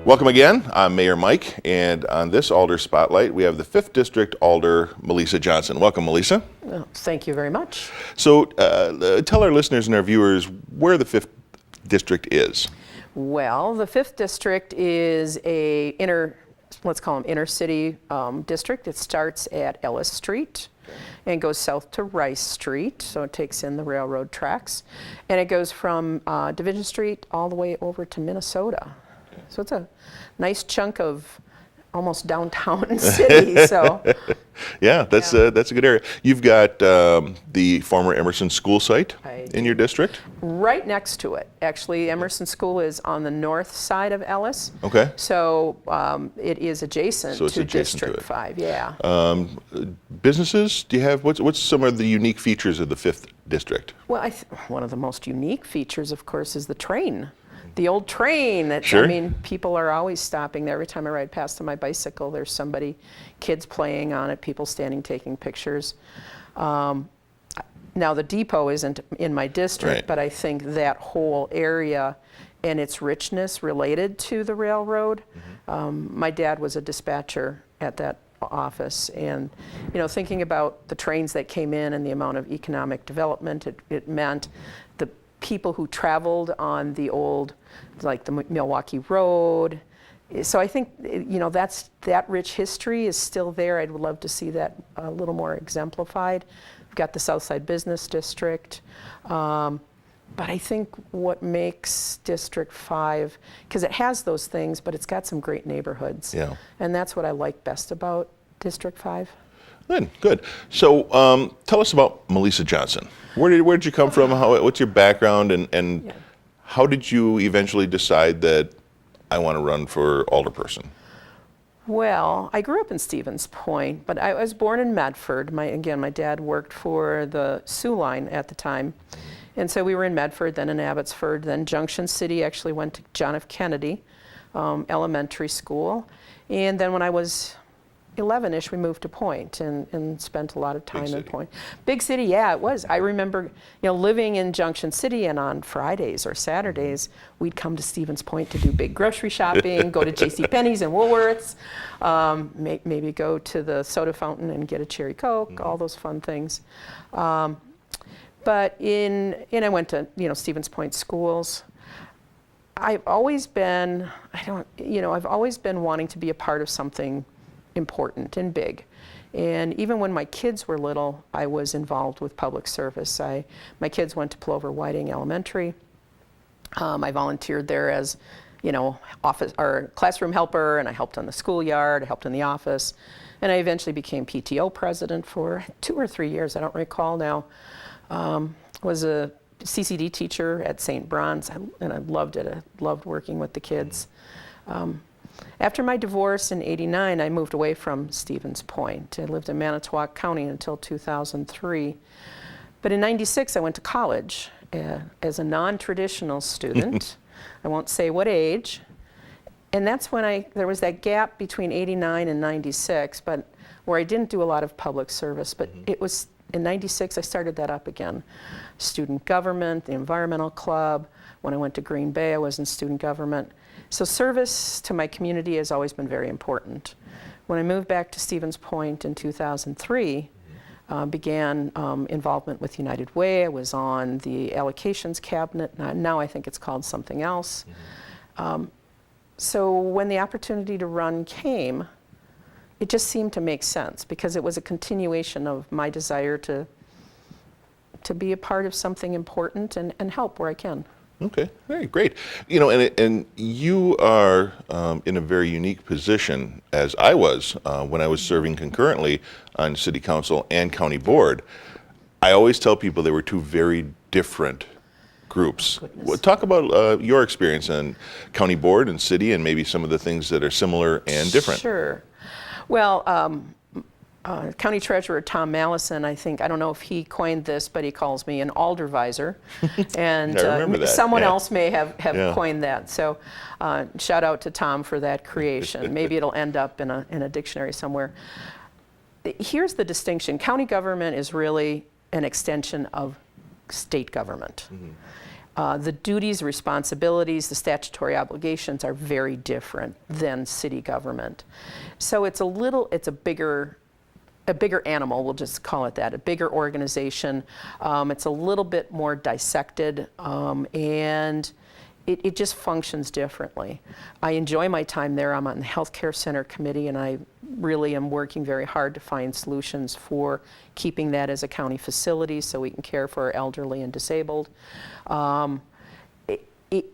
Welcome again. I'm Mayor Mike, and on this Alder Spotlight, we have the 5th District Alder, Meleesa Johnson. Welcome, Meleesa. Well, thank you very much. So tell our listeners and our viewers where the 5th District is. Well, the 5th District is let's call them inner city district. It starts at Ellis Street and goes south to Rice Street, so it takes in the railroad tracks. And it goes from Division Street all the way over to Minnesota. So it's a nice chunk of almost downtown city. So yeah, that's a good area. You've got the former Emerson School site in your district? Right next to it. Actually, Emerson School is on the north side of Ellis. Okay. So it is adjacent to District 5. Yeah. Businesses? Do you have what's some of the unique features of the 5th District? Well, one of the most unique features, of course, is the train. The old train. Sure. I mean, people are always stopping there. Every time I ride past on my bicycle, there's kids playing on it, people standing taking pictures. Now, the depot isn't in my district, right, but I think that whole area and its richness related to the railroad. My dad was a dispatcher at that office, and thinking about the trains that came in and the amount of economic development it meant, the people who traveled on the old, like the Milwaukee Road. So I think that rich history is still there. I'd love to see that a little more exemplified. We've got the Southside Business District, but I think what makes District 5, because it has those things, but it's got some great neighborhoods. Yeah. And that's what I like best about District 5. Good. So tell us about Meleesa Johnson. Where did you come from? What's your background, and how did you eventually decide that I want to run for Alderperson? Well, I grew up in Stevens Point, but I was born in Medford. My dad worked for the Sioux Line at the time. And so we were in Medford, then in Abbotsford, then Junction City. Actually went to John F. Kennedy Elementary School. And then when I was 11-ish, we moved to Point and spent a lot of time in Point. Big city, yeah, it was. I remember, living in Junction City, and on Fridays or Saturdays, we'd come to Stevens Point to do big grocery shopping, go to JCPenney's and Woolworth's, maybe go to the soda fountain and get a cherry Coke, all those fun things. But I went to, Stevens Point schools. I've always been wanting to be a part of something important and big. And even when my kids were little, I was involved with public service. My kids went to Plover Whiting Elementary. I volunteered there as, office or classroom helper, and I helped on the schoolyard, I helped in the office, and I eventually became PTO president for 2 or 3 years, I don't recall now. Was a CCD teacher at St. Bron's, and I loved it. I loved working with the kids. After my divorce in '89, I moved away from Stevens Point. I lived in Manitowoc County until 2003. But in '96, I went to college as a non-traditional student. I won't say what age. And that's when there was that gap between '89 and '96, but where I didn't do a lot of public service. But it was in '96, I started that up again. Student government, the environmental club. When I went to Green Bay, I was in student government. So service to my community has always been very important. When I moved back to Stevens Point in 2003, began involvement with United Way. I was on the allocations cabinet. Now I think it's called something else. So when the opportunity to run came, it just seemed to make sense because it was a continuation of my desire to be a part of something important and help where I can. Okay, very great. And you are in a very unique position, as I was when I was serving concurrently on City Council and County Board. I always tell people they were two very different groups. Well, talk about your experience on County Board and City, and maybe some of the things that are similar and different. Sure. Well, County Treasurer Tom Meleesa, I don't know if he coined this, but he calls me an Aldervisor. And I remember that. Someone else may have coined that. So shout out to Tom for that creation. Maybe it'll end up in a dictionary somewhere. Here's the distinction. County government is really an extension of state government. The duties, responsibilities, the statutory obligations are very different than city government. So it's a bigger animal, we'll just call it that, a bigger organization. It's a little bit more dissected, and it just functions differently. I enjoy my time there. I'm on the Healthcare Center Committee, and I really am working very hard to find solutions for keeping that as a county facility so we can care for our elderly and disabled.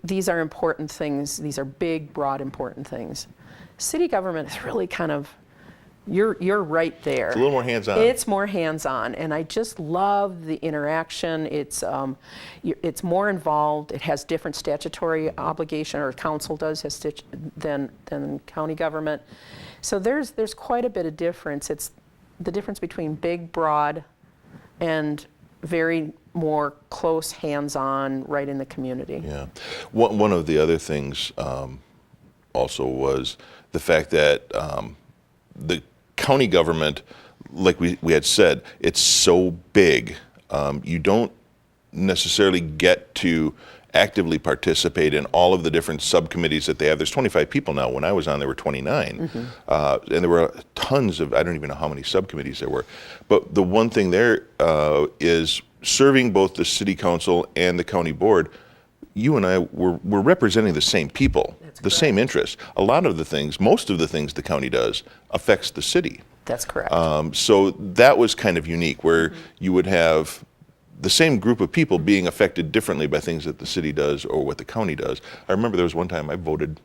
These are important things. These are big, broad, important things. City government is really kind of, you're right there. It's a little more hands-on. It's more hands-on, and I just love the interaction. It's more involved. It has different statutory obligation, or council does, than county government. So there's quite a bit of difference. It's the difference between big, broad, and very more close, hands-on, right in the community. Yeah. One of the other things also was the fact that the county government, like we had said, it's so big. You don't necessarily get to actively participate in all of the different subcommittees that they have. There's 25 people now. When I was on, there were 29. And there were tons of, I don't even know how many subcommittees there were. But the one thing there is serving both the city council and the county board, you and I were representing the same people, the same interests. A lot of the things, most of the things the county does affects the city. That's correct. So that was kind of unique, where you would have the same group of people being affected differently by things that the city does or what the county does. I remember there was one time I voted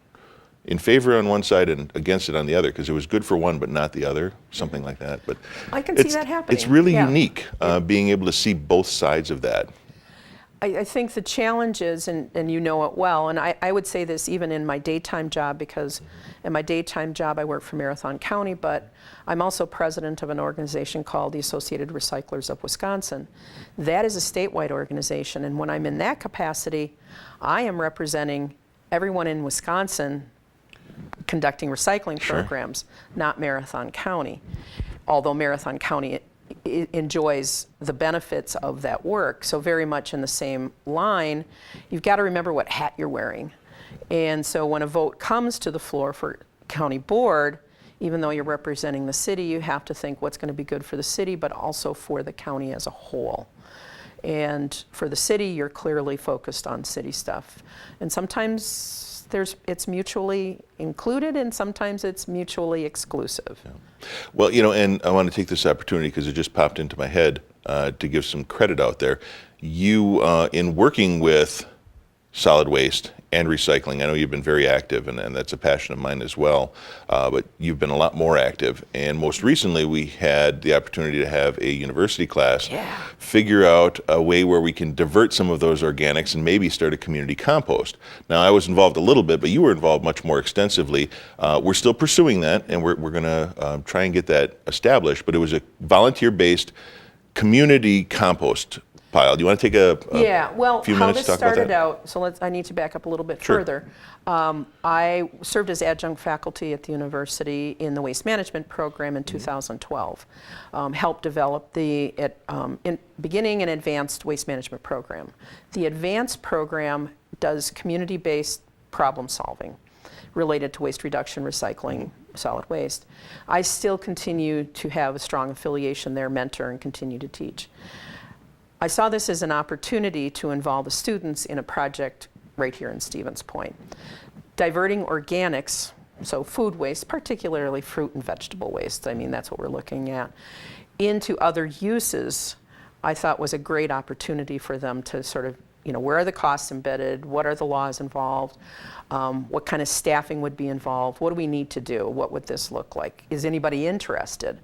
in favor on one side and against it on the other because it was good for one but not the other, something like that. But I can see that happening. It's really unique being able to see both sides of that. I think the challenge is, and you know it well, and I would say this even in my daytime job, because in my daytime job I work for Marathon County, but I'm also president of an organization called the Associated Recyclers of Wisconsin. That is a statewide organization, and when I'm in that capacity, I am representing everyone in Wisconsin conducting recycling programs, not Marathon County. Although Marathon County enjoys the benefits of that work. So very much in the same line, you've got to remember what hat you're wearing. And so when a vote comes to the floor for county board, even though you're representing the city, you have to think what's going to be good for the city, but also for the county as a whole. And for the city, you're clearly focused on city stuff. And sometimes it's mutually included, and sometimes it's mutually exclusive. Yeah. Well, and I want to take this opportunity because it just popped into my head to give some credit out there. You, in working with solid waste and recycling, I know you've been very active, and that's a passion of mine as well, but you've been a lot more active. And most recently, we had the opportunity to have a university class figure out a way where we can divert some of those organics and maybe start a community compost. Now, I was involved a little bit, but you were involved much more extensively. We're still pursuing that, and we're going to try and get that established, but it was a volunteer-based community compost pile. Do you want to take a few minutes to talk about that? Out, so I need to back up a little bit further. I served as adjunct faculty at the university in the waste management program in 2012. Helped develop the beginning and advanced waste management program. The advanced program does community-based problem solving related to waste reduction, recycling, solid waste. I still continue to have a strong affiliation there, mentor, and continue to teach. I saw this as an opportunity to involve the students in a project right here in Stevens Point. Diverting organics, so food waste, particularly fruit and vegetable waste, I mean that's what we're looking at, into other uses, I thought was a great opportunity for them to sort of, where are the costs embedded, what are the laws involved, what kind of staffing would be involved, what do we need to do, what would this look like, is anybody interested?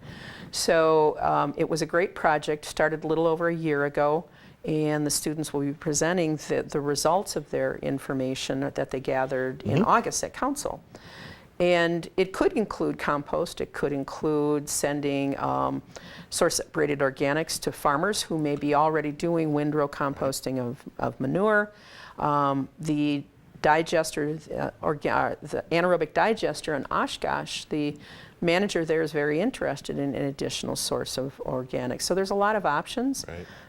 So it was a great project, started a little over a year ago, and the students will be presenting the results of their information that they gathered in August at council. And it could include compost, it could include sending source-separated organics to farmers who may be already doing windrow composting of manure. The digester, the anaerobic digester in Oshkosh, the manager there is very interested in an additional source of organics. So there's a lot of options,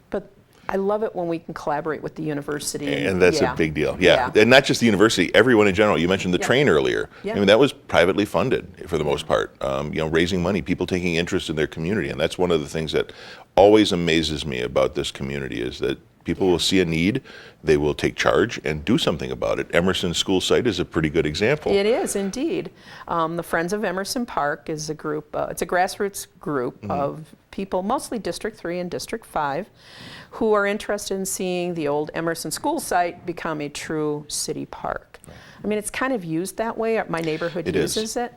but I love it when we can collaborate with the university. And that's yeah. a big deal. Yeah. And not just the university, everyone in general. You mentioned the train earlier. Yeah. I mean, that was privately funded for the most part. Raising money, people taking interest in their community. And that's one of the things that always amazes me about this community is that people will see a need, they will take charge and do something about it. Emerson School Site is a pretty good example. It is indeed. The Friends of Emerson Park is a group, it's a grassroots group of people, mostly District 3 and District 5, who are interested in seeing the old Emerson School Site become a true city park. I mean, it's kind of used that way. My neighborhood uses it,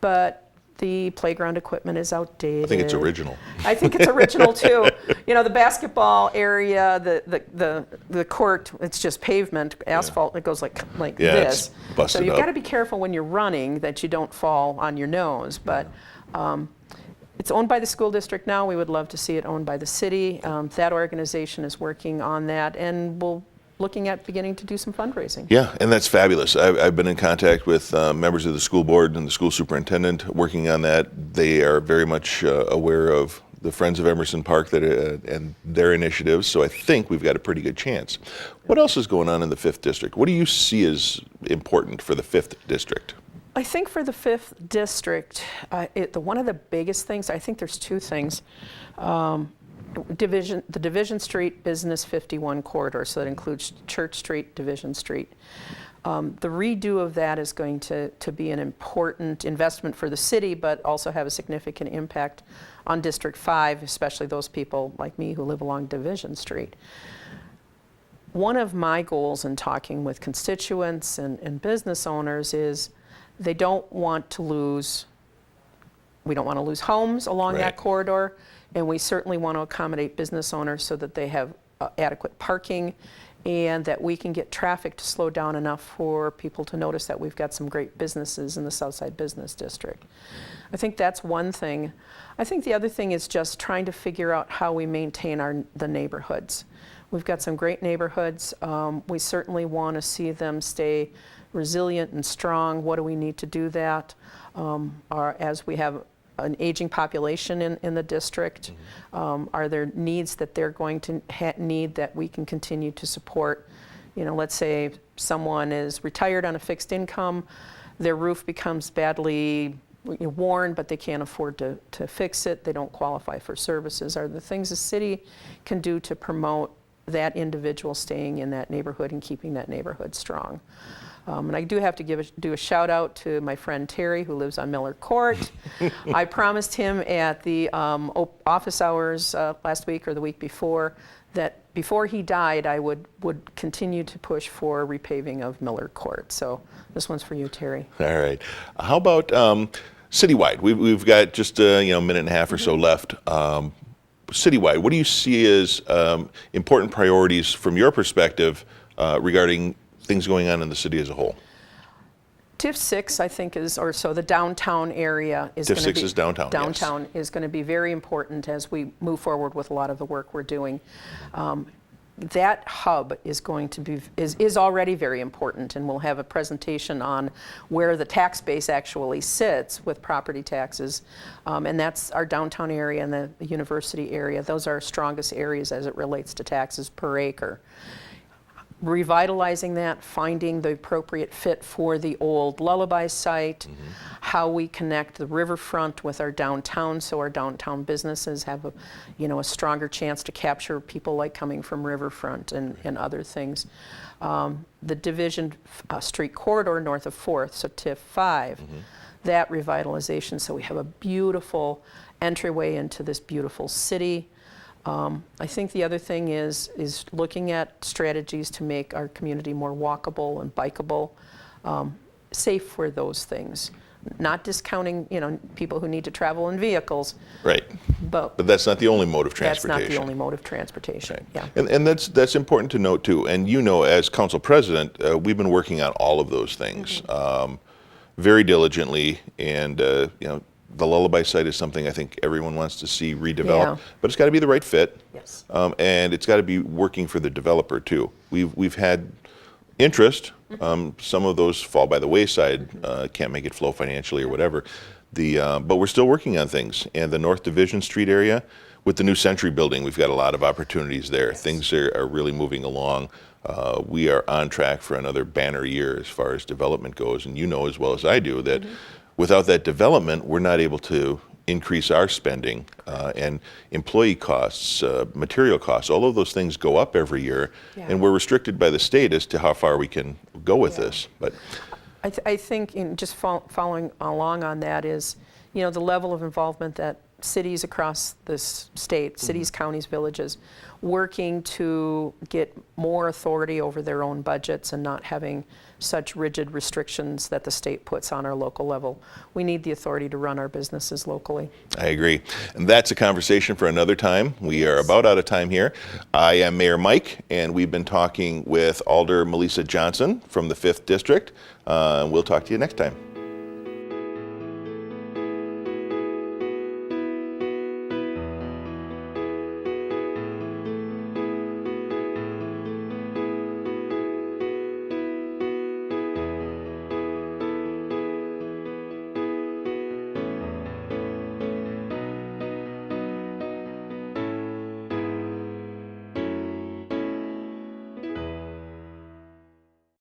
but the playground equipment is outdated. I think it's original. I think it's original too. The basketball area, the court, it's just pavement, asphalt. It goes like this. It's busted so you've up. got to be careful when you're running that you don't fall on your nose. But it's owned by the school district now. We would love to see it owned by the city. That organization is working on that, and we'll looking at beginning to do some fundraising. Yeah, and that's fabulous. I've been in contact with members of the school board and the school superintendent working on that. They are very much aware of the Friends of Emerson Park and their initiatives, so I think we've got a pretty good chance. What else is going on in the 5th District? What do you see as important for the 5th District? I think for the 5th District, one of the biggest things, I think there's two things. The Division Street Business 51 corridor, so that includes Church Street, Division Street. The redo of that is going to be an important investment for the city, but also have a significant impact on District 5, especially those people like me who live along Division Street. One of my goals in talking with constituents and business owners is they don't want to lose, we don't want to lose homes along that corridor. And we certainly want to accommodate business owners so that they have adequate parking and that we can get traffic to slow down enough for people to notice that we've got some great businesses in the Southside Business District. I think that's one thing. I think the other thing is just trying to figure out how we maintain the neighborhoods. We've got some great neighborhoods. We certainly want to see them stay resilient and strong. What do we need to do that? As we have an aging population in the district? Are there needs that they're going to need that we can continue to support? Let's say someone is retired on a fixed income, their roof becomes badly worn, but they can't afford to fix it, they don't qualify for services. Are there things the city can do to promote that individual staying in that neighborhood and keeping that neighborhood strong? And I do have to do a shout out to my friend Terry, who lives on Miller Court. I promised him at the office hours last week or the week before that before he died, I would continue to push for repaving of Miller Court. So this one's for you, Terry. All right. How about citywide? We've got just a minute and a half or so left. Citywide, what do you see as important priorities from your perspective regarding things going on in the city as a whole? TIF 6, I think, the downtown area is TIF going to 6 be. is downtown, Downtown is going to be very important as we move forward with a lot of the work we're doing. That hub is going to be is already very important, and we'll have a presentation on where the tax base actually sits with property taxes, and that's our downtown area and the university area. Those are our strongest areas as it relates to taxes per acre. Revitalizing that, finding the appropriate fit for the old Lullaby site, how we connect the riverfront with our downtown so our downtown businesses have a stronger chance to capture people like coming from riverfront and other things. The Division Street corridor north of 4th, so TIF 5, that revitalization so we have a beautiful entryway into this beautiful city. I think the other thing is looking at strategies to make our community more walkable and bikeable, safe for those things. Not discounting, people who need to travel in vehicles. Right. But that's not the only mode of transportation. That's not the only mode of transportation. Right. Yeah. And that's important to note too. And as council president, we've been working on all of those things very diligently, and the Lullaby site is something I think everyone wants to see redeveloped, but it's got to be the right fit. Yes. And it's got to be working for the developer too. We've had interest. Some of those fall by the wayside, can't make it flow financially or whatever. But we're still working on things. And the North Division Street area, with the new Century building, we've got a lot of opportunities there. Things are really moving along. We are on track for another banner year as far as development goes, and you know as well as I do that without that development, we're not able to increase our spending, and employee costs, material costs, all of those things go up every year, and we're restricted by the state as to how far we can go with this. But I think in just following along on that is, you know, the level of involvement that cities across this state, cities, counties, villages, working to get more authority over their own budgets and not having such rigid restrictions that the state puts on our local level. We need the authority to run our businesses locally. I agree. And that's a conversation for another time. We are about out of time here. I am Mayor Mike, and we've been talking with Alder Meleesa Johnson from the 5th District. We'll talk to you next time.